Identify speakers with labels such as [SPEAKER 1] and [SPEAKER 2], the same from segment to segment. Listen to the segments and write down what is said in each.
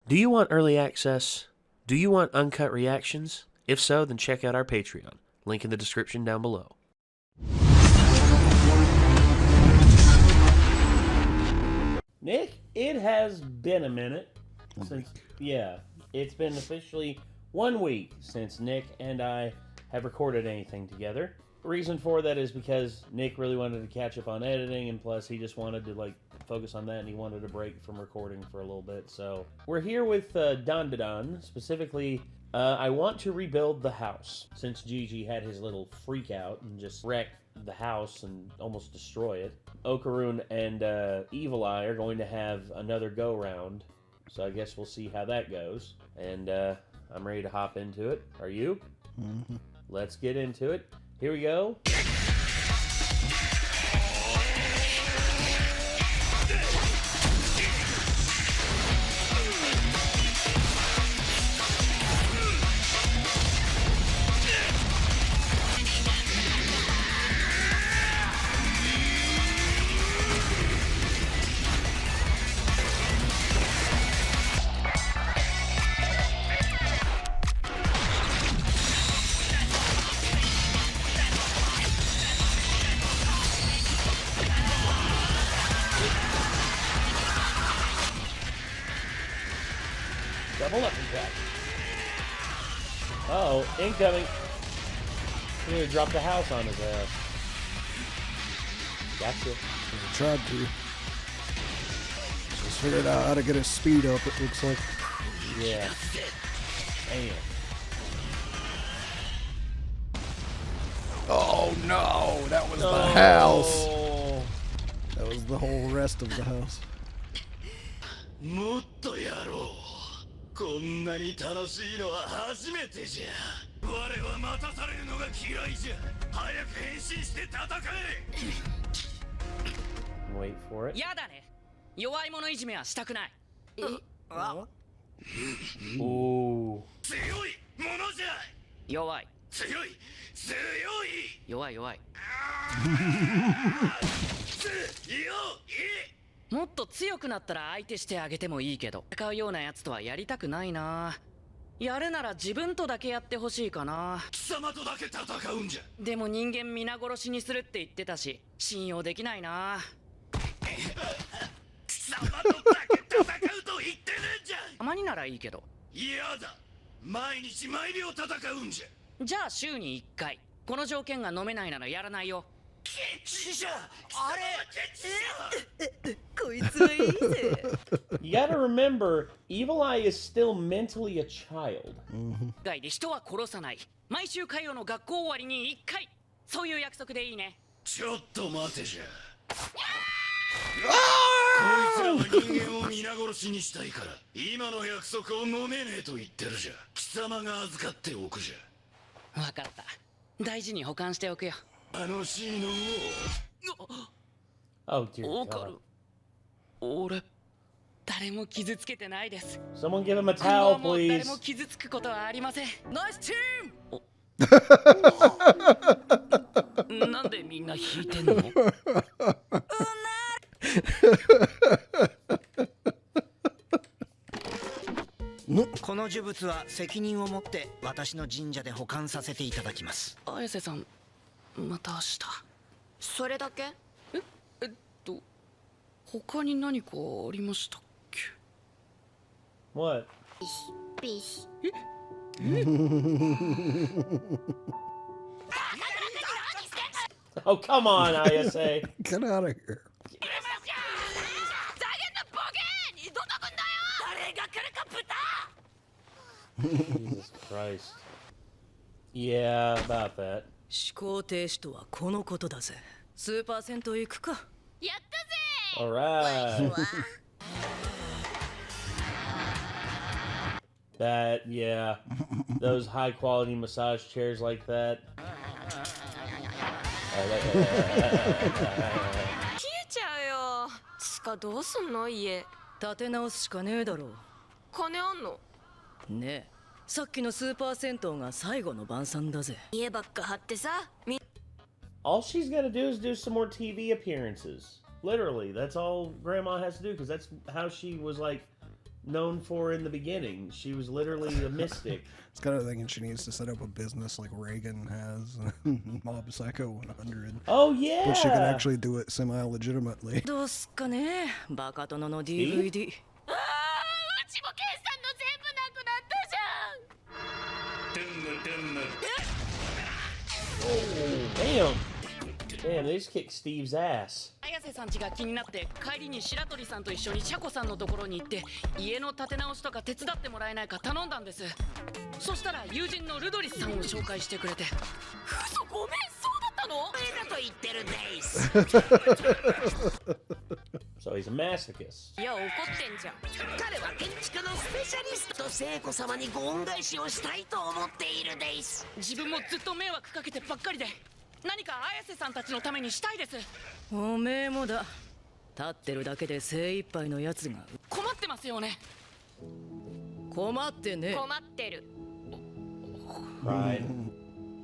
[SPEAKER 1] Do you want early access? Do you want uncut reactions? If so, then check out our Patreon. Link in the description down below. Nick, it has been a minute since, it's been officially 1 week since Nick and I have recorded anything together. The reason for that is because Nick really wanted to catch up on editing, and plus he just wanted to focus on that, and he wanted a break from recording for a little bit. So we're here with DanDaDan. Specifically, I want to rebuild the house since Gigi had his little freak out and just wrecked the house and almost destroy it. Okarun and Evil Eye are going to have another go round, so I guess we'll see how that goes. And I'm ready to hop into it. Are you?
[SPEAKER 2] Mm-hmm.
[SPEAKER 1] Let's get into it. Here we go. Double up attack. Uh-oh, incoming. He's gonna drop the house on his ass. Gotcha.
[SPEAKER 2] I tried to. Just figured out how to get his speed up, it looks like.
[SPEAKER 1] Yeah. Damn.
[SPEAKER 2] Oh no, that was the house. That was the whole rest of the house.
[SPEAKER 3] もっとやろう。こんなに楽しいのは初めてじゃ。我は待たされるのが嫌いじゃ。早く変身して戦え。
[SPEAKER 1] Wait for it.
[SPEAKER 4] やだね。弱い者いじめはしたくない。
[SPEAKER 1] Ooh.
[SPEAKER 3] 強いものじゃ。
[SPEAKER 4] 弱い。
[SPEAKER 3] 強い強い。
[SPEAKER 4] 弱い弱い。
[SPEAKER 3] 強い。
[SPEAKER 4] もっと強くなったら相手してあげてもいいけど、戦うようなやつとはやりたくないな。やるなら自分とだけやってほしいかな。
[SPEAKER 3] 貴様とだけ戦うんじゃ。
[SPEAKER 4] でも人間皆殺しにするって言ってたし、信用できないな。
[SPEAKER 3] 貴様とだけ戦うと言ってねえじゃん。
[SPEAKER 4] たまにならいいけど。
[SPEAKER 3] 嫌だ。毎日毎秒戦うんじゃ。
[SPEAKER 4] じゃあ週に1回。この条件が飲めないならやらないよ。
[SPEAKER 3] 師匠、あれ。
[SPEAKER 4] こいつはいいぜ。
[SPEAKER 1] You gotta remember, Evil Eye is still mentally a child.
[SPEAKER 4] 外で人は殺さない。毎週火曜の学校終わりに1回。そういう約束でいいね。
[SPEAKER 3] ちょっと待てじゃ。こいつらは人間を皆殺しにしたいから、今の約束を飲めねえと言ってるじゃ。貴様が預かっておくじゃ。
[SPEAKER 4] わかった。大事に保管しておくよ。
[SPEAKER 3] 楽しいのを。
[SPEAKER 1] Oh dear
[SPEAKER 4] わか
[SPEAKER 1] God.
[SPEAKER 4] る。俺、誰も傷つけてないです。
[SPEAKER 1] Someone give him a
[SPEAKER 4] 今後
[SPEAKER 1] towel,
[SPEAKER 4] はもう誰
[SPEAKER 1] please.
[SPEAKER 4] も傷つくことはありません。ナイスチームなんでみんな引いてんの？
[SPEAKER 5] この呪物は責任を持って私の神社で保管させていただきます。
[SPEAKER 4] 綾瀬さん、また明日。
[SPEAKER 6] それだけ？
[SPEAKER 4] 他に何かありましたっけ？
[SPEAKER 1] What?
[SPEAKER 6] ピシ。
[SPEAKER 1] Oh, come on, ISA.
[SPEAKER 2] Get out of here.
[SPEAKER 6] 誰が来るか豚。
[SPEAKER 1] Jesus Christ. Yeah, about that.
[SPEAKER 7] 思考停止とはこのことだぜ。スーパー銭湯行くか。
[SPEAKER 6] やったぜ。
[SPEAKER 1] All right. That, yeah. Those high quality massage chairs like that.
[SPEAKER 6] 消えちゃうよ。つかどうすんの家。
[SPEAKER 7] 立て直すしかねえだろ
[SPEAKER 6] 金あんの？
[SPEAKER 7] う。ねえ、さっきのスーパー銭湯が最後の晩餐だぜ。
[SPEAKER 6] 家ばっか張ってさ。
[SPEAKER 1] All she's got to do is do some more TV appearances. Literally, that's all Grandma has to do, because that's how she was like known for in the beginning. She was literally a mystic.
[SPEAKER 2] It's kind of thinking she needs to set up a business like Reagan has, Mob Psycho 100.
[SPEAKER 1] Oh yeah.
[SPEAKER 2] But she can actually do it semi-legitimately.
[SPEAKER 7] どうすっかねバカ殿の DVD
[SPEAKER 6] あーうちも計算の全部なくなったじゃん。
[SPEAKER 1] Damn. Damn, they just kicked Steve's ass.
[SPEAKER 4] 綾瀬さん家が気になって帰りに白鳥さんと一緒に車庫さんのところに行って家の建て直しとか手伝ってもらえないか頼んだんです。そしたら友人のルドリスさんを紹介してくれて。
[SPEAKER 6] 嘘ごめんそうだったの？
[SPEAKER 5] これだと言ってるでいす。
[SPEAKER 1] So he's a masochist.
[SPEAKER 6] いや怒ってんじゃん。
[SPEAKER 5] 彼は建築のスペシャリストと聖子様にご恩返しをしたいと思っているでいす。
[SPEAKER 4] 自分もずっと迷惑かけてばっかりで何か綾瀬さんたちのためにしたいです。
[SPEAKER 7] おめえもだ立ってるだけで精一杯のやつが
[SPEAKER 4] 困ってますよね。
[SPEAKER 7] 困ってね
[SPEAKER 6] 困ってる。
[SPEAKER 1] Right.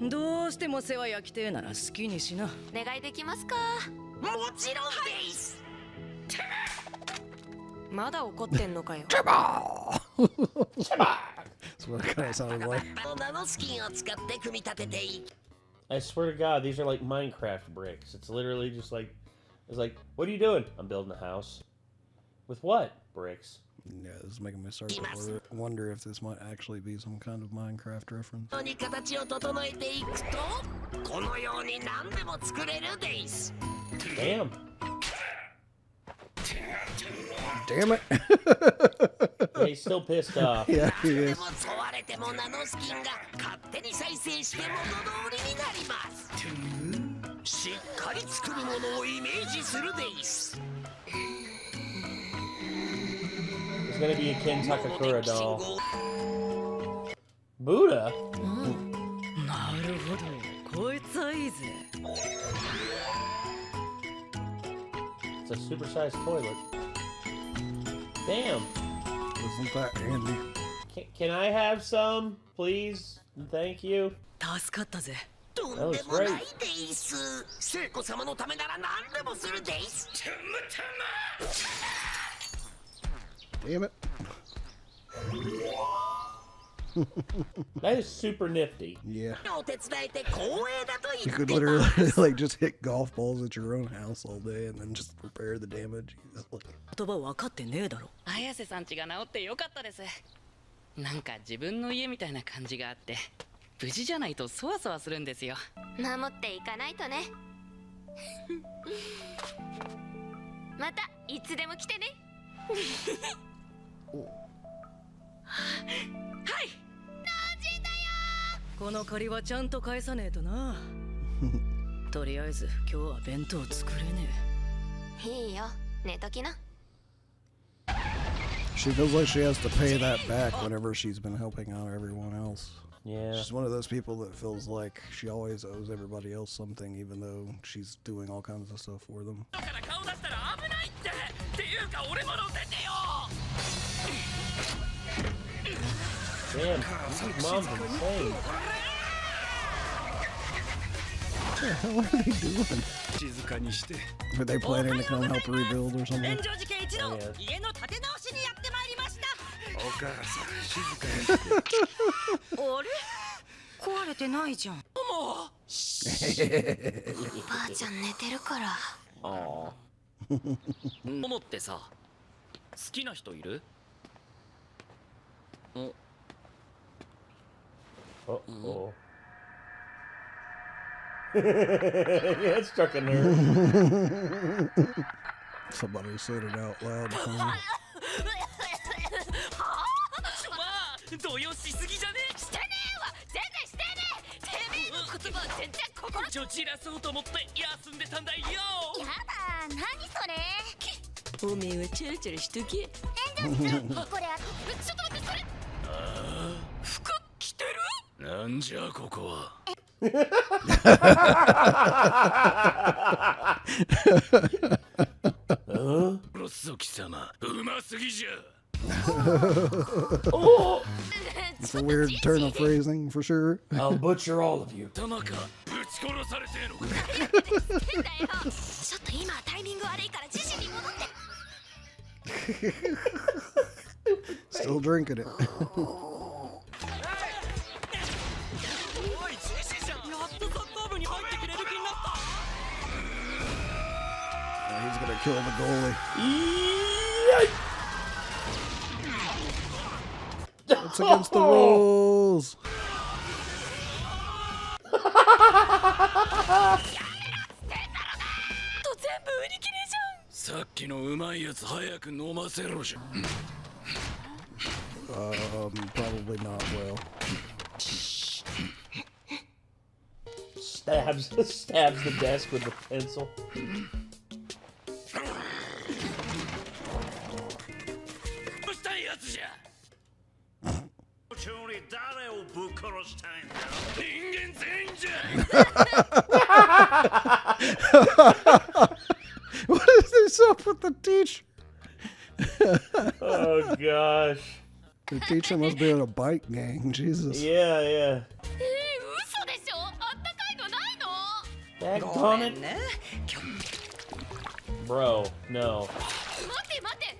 [SPEAKER 7] どうしても世話焼きてえなら好きにしな
[SPEAKER 6] お願いできますか？
[SPEAKER 5] もちろんでいす。
[SPEAKER 6] まだ怒ってんのかよ。
[SPEAKER 2] That's what it kind of sounded like.
[SPEAKER 5] ナノスキンを使って組み立てていい。
[SPEAKER 1] I swear to God, these are like Minecraft bricks. It's literally just like, it's like, what are you doing? I'm building a house. With what? Bricks.
[SPEAKER 2] Yeah, this is making me start to wonder if this might actually be some kind of Minecraft reference.
[SPEAKER 5] に形を整えていくとこのように何でも作れるでいす。
[SPEAKER 1] Damn.
[SPEAKER 2] Damn it!
[SPEAKER 1] Yeah, he's still pissed off.
[SPEAKER 2] Yeah, he
[SPEAKER 5] 何で
[SPEAKER 2] is.
[SPEAKER 5] も問われてもナノスキンが勝手に再生して元通りになります。しっかり作るものをイメージするでいす。
[SPEAKER 1] It's gonna be a Ken Takakura doll. Buddha?
[SPEAKER 7] なるほどこいつはいいぜ
[SPEAKER 1] It's a supersized toilet. Damn.
[SPEAKER 2] Isn't that handy?
[SPEAKER 1] Can I have some, please? Thank you.
[SPEAKER 7] 助かったぜ
[SPEAKER 5] とんでもないでいす。聖子様のためなら何でもするでいす。
[SPEAKER 2] Damn it.
[SPEAKER 1] That is super nifty.
[SPEAKER 2] Yeah.
[SPEAKER 5] お手伝いって光栄だと
[SPEAKER 2] You
[SPEAKER 5] 言っ
[SPEAKER 2] could
[SPEAKER 5] てま
[SPEAKER 2] literally
[SPEAKER 5] す。
[SPEAKER 2] like just hit golf balls at your own house all day and then just repair the damage.
[SPEAKER 7] 言葉分かってねえだろ
[SPEAKER 4] 綾瀬さん家が治ってよかったです。なんか自分の家みたいな感じがあって無事じゃないとそわそわするんですよ。
[SPEAKER 6] 守っていかないとね。またいつでも来てね。
[SPEAKER 4] はい。
[SPEAKER 7] この借りはちゃんと返さねえとなとりあえず今日は弁当作れね
[SPEAKER 6] いいよ寝ときな。
[SPEAKER 2] She feels like she has to pay that back whenever she's been helping out everyone else.
[SPEAKER 1] Yeah.
[SPEAKER 2] She's one of those people that feels like she always owes everybody else something even though she's doing all kinds of stuff for them.
[SPEAKER 4] だから顔出したら危ないってっていうか俺も乗せてよ。
[SPEAKER 1] Damn, his mom's insane.
[SPEAKER 2] What the hell are they doing?
[SPEAKER 3] 静かにして。
[SPEAKER 2] Are they planning to come help rebuild or something?
[SPEAKER 7] 炎上事件一同
[SPEAKER 1] Yes.
[SPEAKER 7] 家の建て直しにやってまいりました
[SPEAKER 3] お母さん静かにして。
[SPEAKER 7] あれ壊れてないじゃん
[SPEAKER 6] ばあちゃん寝てるから。
[SPEAKER 1] Aw.
[SPEAKER 4] ももってさ好きな人いる？
[SPEAKER 1] Uh-oh. Yeah, it struck a nerve.
[SPEAKER 2] Somebody said it out loud.
[SPEAKER 4] 動揺しすぎじゃねえ。
[SPEAKER 6] してねえわ全然してねえ。てめえの言葉は全然心。
[SPEAKER 4] ちょ散らそうと思って休んでたんだよ。
[SPEAKER 6] やだ何それ。
[SPEAKER 7] おめえはチャラチャラしとけ
[SPEAKER 6] これちょっと待ってそれ。
[SPEAKER 4] 服着てる？
[SPEAKER 3] なんじゃここは。ロスゾキ様うますぎじゃ。
[SPEAKER 1] Oh!
[SPEAKER 2] It's a weird turn of phrasing for sure.
[SPEAKER 1] I'll butcher all of you.
[SPEAKER 3] 玉かぶち殺されてえのか。
[SPEAKER 6] 変だよ。ちょっと今タイミング悪いから自身に戻って。
[SPEAKER 2] Still drinking it.
[SPEAKER 3] おいジジじゃん。やっとサッカー部に入ってくれる気になった。
[SPEAKER 2] He's gonna kill the goalie. It's against the rules.
[SPEAKER 3] さっきのうまいやつ早く飲ませろじゃん。
[SPEAKER 2] Probably not well.
[SPEAKER 1] Stabs the desk with the pencil.
[SPEAKER 3] どうしたいやつじゃ。今日に誰をぶっ殺したいんだ。人間全員じゃ。
[SPEAKER 2] What is this up with the teacher?
[SPEAKER 1] Oh gosh.
[SPEAKER 2] The teacher must be in a bike gang. Jesus.
[SPEAKER 1] Yeah, yeah.
[SPEAKER 6] 嘘でしょ。あったかいのないの。
[SPEAKER 1] Daggone it. Bro, no.
[SPEAKER 6] 待って待って。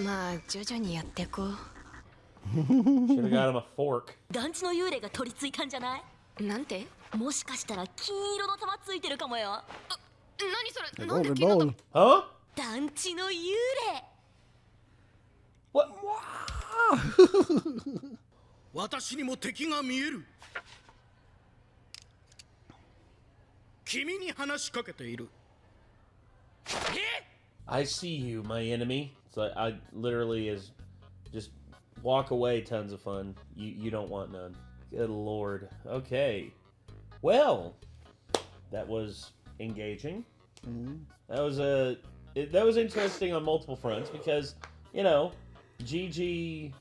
[SPEAKER 7] まあ徐々にやってこう。
[SPEAKER 1] Should have got him a fork.
[SPEAKER 8] 団地の幽霊が取り付いたんじゃない？
[SPEAKER 7] なんて？
[SPEAKER 8] もしかしたら金色の玉ついてるかもよ。
[SPEAKER 6] 何それ。
[SPEAKER 2] They're
[SPEAKER 6] なんで
[SPEAKER 2] golden
[SPEAKER 6] 金の
[SPEAKER 2] bone.
[SPEAKER 1] Huh?
[SPEAKER 8] 団地の幽霊。
[SPEAKER 1] What?
[SPEAKER 3] 私にも敵が見える。君に話しかけている。
[SPEAKER 1] I see you, my enemy. So I literally is just walk away. Tons of fun. You don't want none. Good lord. Okay. Well, that was engaging. That was that was interesting on multiple fronts because Gigi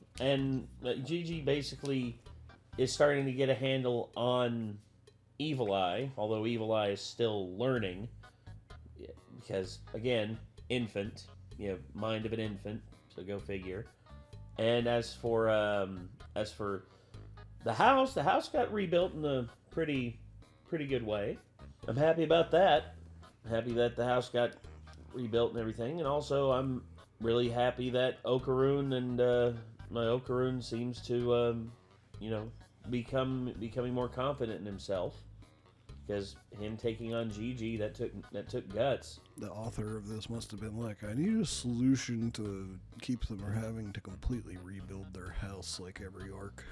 [SPEAKER 1] basically is starting to get a handle on Evil Eye, although Evil Eye is still learning because again, infant, mind of an infant, so go figure. And as for the house got rebuilt in a pretty good way. I'm happy about that. I'm happy that the house got rebuilt and everything, and also I'm really happy that Okaroon and my Okaroon seems to becoming more confident in himself. Because him taking on Gigi, that took guts.
[SPEAKER 2] The author of this must have been like, I need a solution to keep them from having to completely rebuild their house like every arc.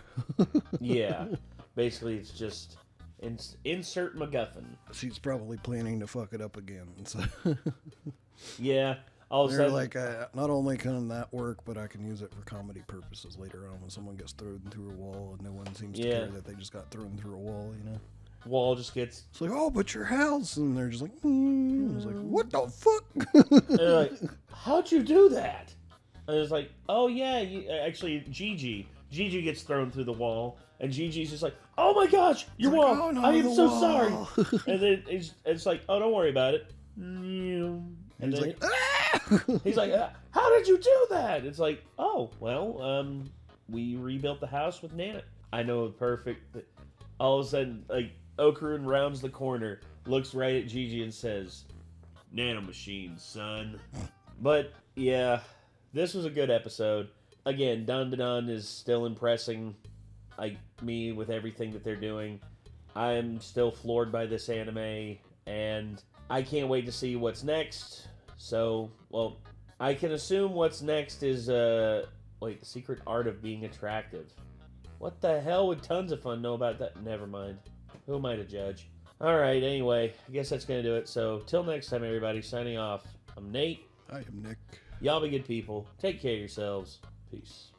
[SPEAKER 1] Yeah. Basically, it's just insert MacGuffin.
[SPEAKER 2] She's probably planning to fuck it up again. So
[SPEAKER 1] Yeah. All of a
[SPEAKER 2] they're
[SPEAKER 1] sudden,
[SPEAKER 2] like, not only can that work, but I can use it for comedy purposes later on when someone gets thrown through a wall and no one seems to care that they just got thrown through a wall,
[SPEAKER 1] wall just gets...
[SPEAKER 2] It's like, oh, but your house, and they're just like, I was like, what the fuck?
[SPEAKER 1] And they're like, how'd you do that? And it's like, oh yeah, actually Gigi gets thrown through the wall, and Gigi's just like, oh my gosh, your wall,
[SPEAKER 2] oh, no,
[SPEAKER 1] I am
[SPEAKER 2] the
[SPEAKER 1] so
[SPEAKER 2] wall.
[SPEAKER 1] sorry. And then it's like, oh, don't worry about it. And
[SPEAKER 2] he's
[SPEAKER 1] then
[SPEAKER 2] like,
[SPEAKER 1] he's like, how did you do that? It's like, oh, well, we rebuilt the house with Nana. I know perfect. All of a sudden, like, Okaroon rounds the corner, looks right at Gigi and says, Nano machine, son. But, yeah, this was a good episode. Again, DanDaDan is still impressing me with everything that they're doing. I'm still floored by this anime, and I can't wait to see what's next. So, well, I can assume what's next is, the secret art of being attractive. What the hell would Tons of Fun know about that? Never mind. Who am I to judge? Alright, anyway, I guess that's going to do it. So, till next time, everybody, signing off. I'm Nate.
[SPEAKER 2] I am Nick.
[SPEAKER 1] Y'all be good people. Take care of yourselves. Peace.